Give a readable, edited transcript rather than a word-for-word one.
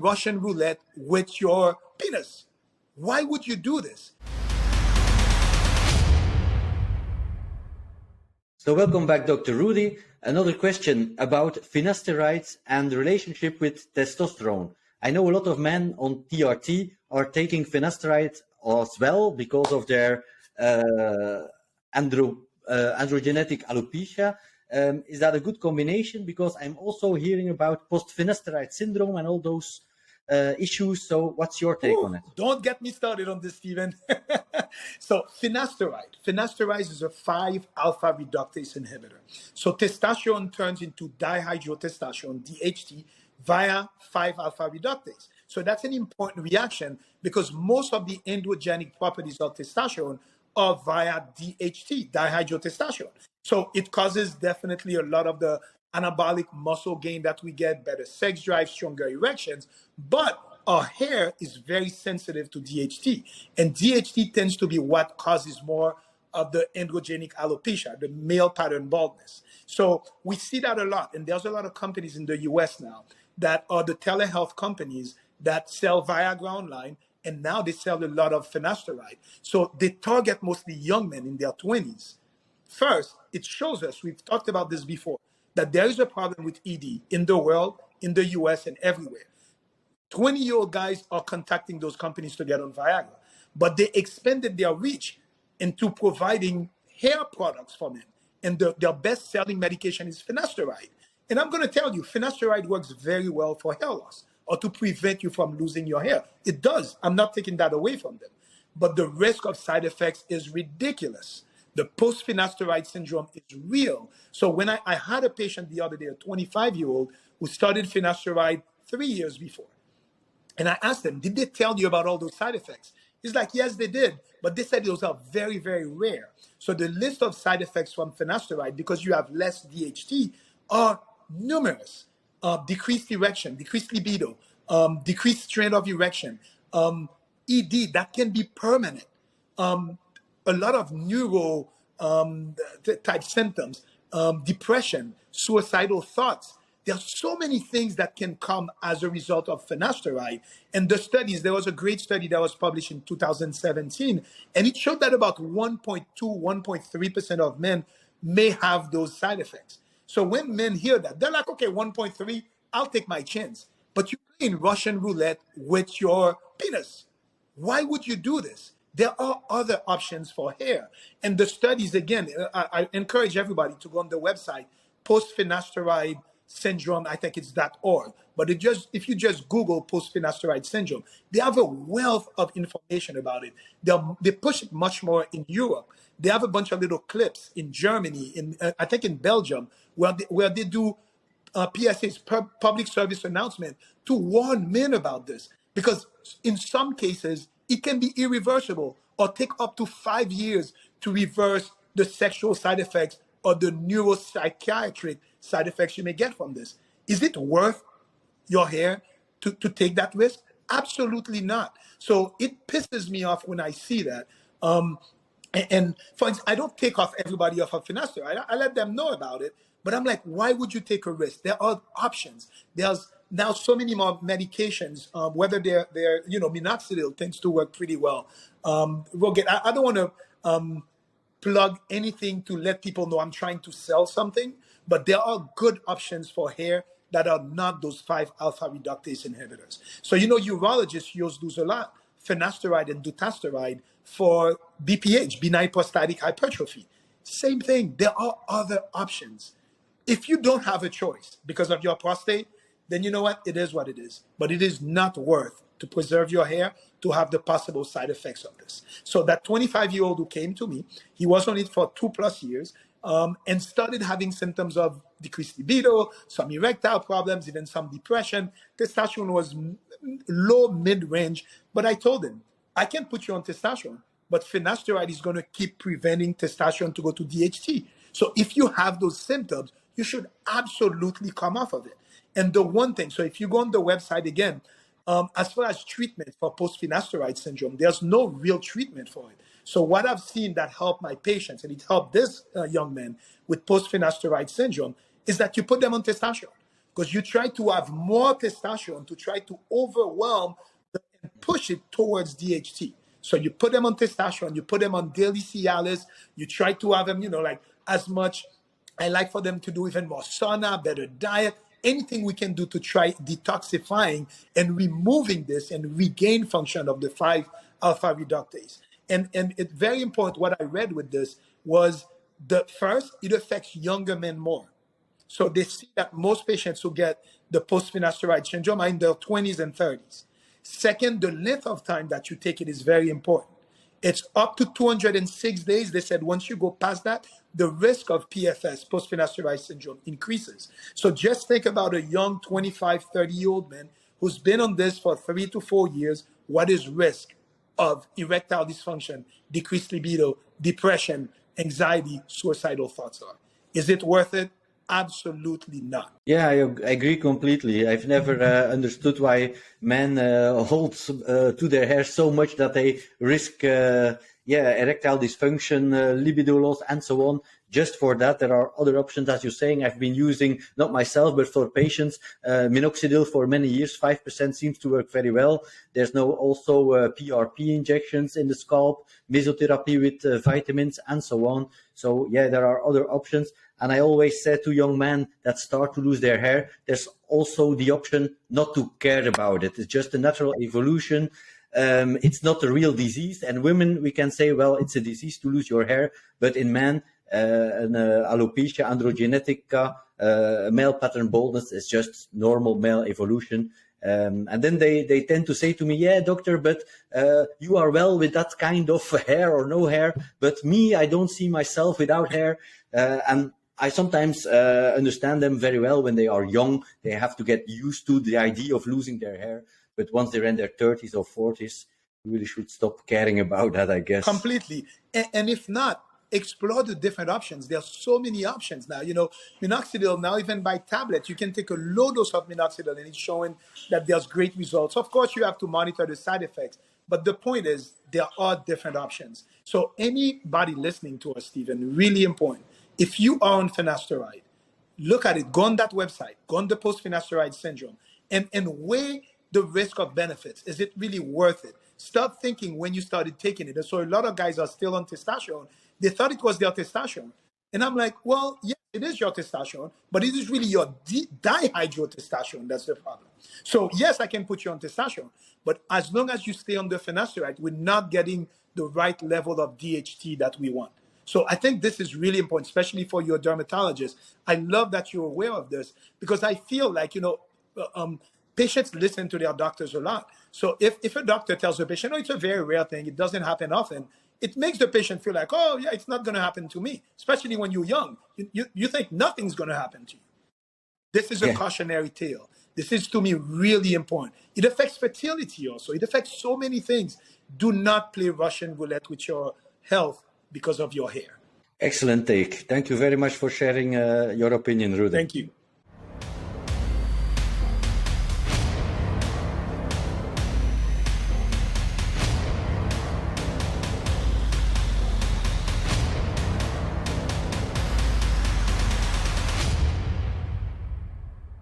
Russian roulette with your penis. Why would you do this? So welcome back, Dr. Rudy. Another question about finasteride and the relationship with testosterone. I know a lot of men on TRT are taking finasteride as well because of their androgenetic alopecia. Is that a good combination? Because I'm also hearing about post-finasteride syndrome and all those issues. So what's your take on it? Don't get me started on this, Stephen. So finasteride is a 5-alpha reductase inhibitor. So testosterone turns into dihydrotestosterone, DHT, via 5-alpha reductase. So that's an important reaction because most of the androgenic properties of testosterone are via DHT, dihydrotestosterone. So it causes definitely a lot of the anabolic muscle gain that we get, better sex drive, stronger erections, but our hair is very sensitive to DHT, and DHT tends to be what causes more of the androgenic alopecia, the male pattern baldness. So we see that a lot, and there's a lot of companies in the US now that are the telehealth companies that sell Viagra online, and now they sell a lot of finasteride. So they target mostly young men in their 20s. First, it shows us, we've talked about this before, that there is a problem with ED in the world, in the US, and everywhere. 20-year-old guys are contacting those companies to get on Viagra, but they expanded their reach into providing hair products for men. And their best-selling medication is finasteride. And I'm going to tell you, finasteride works very well for hair loss or to prevent you from losing your hair. It does. I'm not taking that away from them. But the risk of side effects is ridiculous. The post-finasteride syndrome is real. So when I had a patient the other day, a 25-year-old, who started finasteride 3 years before. And I asked them, did they tell you about all those side effects? He's like, yes, they did. But they said those are very, very rare. So the list of side effects from finasteride, because you have less DHT, are numerous. Decreased erection, decreased libido, decreased strength of erection, ED, that can be permanent. A lot of neuro type symptoms, depression, suicidal thoughts. There are so many things that can come as a result of finasteride. And the studies, there was a great study that was published in 2017, and it showed that about 1.2, 1.3% of men may have those side effects. So when men hear that, they're like, okay, 1.3, I'll take my chance. But you're playing Russian roulette with your penis. Why would you do this? There are other options for hair. And the studies, again, I encourage everybody to go on the website, Post-finasteride syndrome, I think it's .org. But if you just Google post-finasteride syndrome, they have a wealth of information about it. They push it much more in Europe. They have a bunch of little clips in Germany, I think in Belgium, where they do PSA's public service announcement to warn men about this. Because in some cases, it can be irreversible or take up to 5 years to reverse the sexual side effects or the neuropsychiatric side effects you may get from this. Is it worth your hair to take that risk? Absolutely not. So it pisses me off when I see that. And for instance, I don't take off everybody off of finasteride. I let them know about it. But I'm like, why would you take a risk? There are options. There's now so many more medications, whether they're minoxidil tends to work pretty well. I don't want to plug anything to let people know I'm trying to sell something, but there are good options for hair that are not those 5-alpha reductase inhibitors. So, urologists use those a lot, finasteride and dutasteride for BPH, benign prostatic hypertrophy. Same thing. There are other options. If you don't have a choice because of your prostate, then you know what? It is what it is. But it is not worth to preserve your hair to have the possible side effects of this. So that 25-year-old who came to me, he was on it for 2+ years and started having symptoms of decreased libido, some erectile problems, even some depression. Testosterone was low, mid-range. But I told him, I can put you on testosterone, but finasteride is going to keep preventing testosterone to go to DHT. So if you have those symptoms, you should absolutely come off of it. And the one thing, so if you go on the website again, as far as treatment for post-finasteride syndrome, there's no real treatment for it. So what I've seen that helped my patients, and it helped this young man with post-finasteride syndrome, is that you put them on testosterone. because you try to have more testosterone to try to overwhelm and push it towards DHT. So you put them on testosterone, you put them on daily Cialis, you try to have them, like as much. I like for them to do even more sauna, better diet, anything we can do to try detoxifying and removing this and regain function of the 5 alpha reductase. And it's very important. What I read with this was first, it affects younger men more. So they see that most patients who get the post-finasteride syndrome are in their 20s and 30s. Second, the length of time that you take it is very important. It's up to 206 days. They said once you go past that, the risk of PFS, post-finasteride syndrome, increases. So just think about a young 25, 30-year-old man who's been on this for 3 to 4 years. What is risk of erectile dysfunction, decreased libido, depression, anxiety, suicidal thoughts are? Is it worth it? Absolutely not. Yeah, I agree completely. I've never understood why men hold to their hair so much that they risk erectile dysfunction, libido loss, and so on. Just for that, there are other options, as you're saying. I've been using, not myself, but for patients, minoxidil for many years. 5% seems to work very well. There's now also PRP injections in the scalp, mesotherapy with vitamins, and so on. So yeah, there are other options. And I always say to young men that start to lose their hair, there's also the option not to care about it. It's just a natural evolution. It's not a real disease. And women, we can say, well, it's a disease to lose your hair. But in men, alopecia androgenetica, male pattern baldness is just normal male evolution. And then they tend to say to me, yeah, doctor, but you are well with that kind of hair or no hair. But me, I don't see myself without hair. And I sometimes understand them very well. When they are young, they have to get used to the idea of losing their hair. But once they're in their 30s or 40s, you really should stop caring about that, I guess. Completely. And if not, explore the different options. There are so many options now. Minoxidil, now even by tablet, you can take a low dose of minoxidil and it's showing that there's great results. Of course, you have to monitor the side effects. But the point is, there are different options. So anybody listening to us, Stephen, really important. If you are on finasteride, look at it. Go on that website. Go on the post-finasteride syndrome and weigh the risk of benefits. Is it really worth it? Start thinking when you started taking it. And so a lot of guys are still on testosterone. They thought it was their testosterone. And I'm like, well, yeah, it is your testosterone, but it is really your dihydrotestosterone that's the problem. So yes, I can put you on testosterone, but as long as you stay on the finasteride, we're not getting the right level of DHT that we want. So I think this is really important, especially for your dermatologist. I love that you're aware of this because I feel like, patients listen to their doctors a lot. So if a doctor tells a patient, it's a very rare thing, it doesn't happen often, it makes the patient feel like, oh, yeah, it's not going to happen to me, especially when you're young. You think nothing's going to happen to you. This is a cautionary tale. This is, to me, really important. It affects fertility also. It affects so many things. Do not play Russian roulette with your health because of your hair. Excellent take. Thank you very much for sharing your opinion, Rudy. Thank you.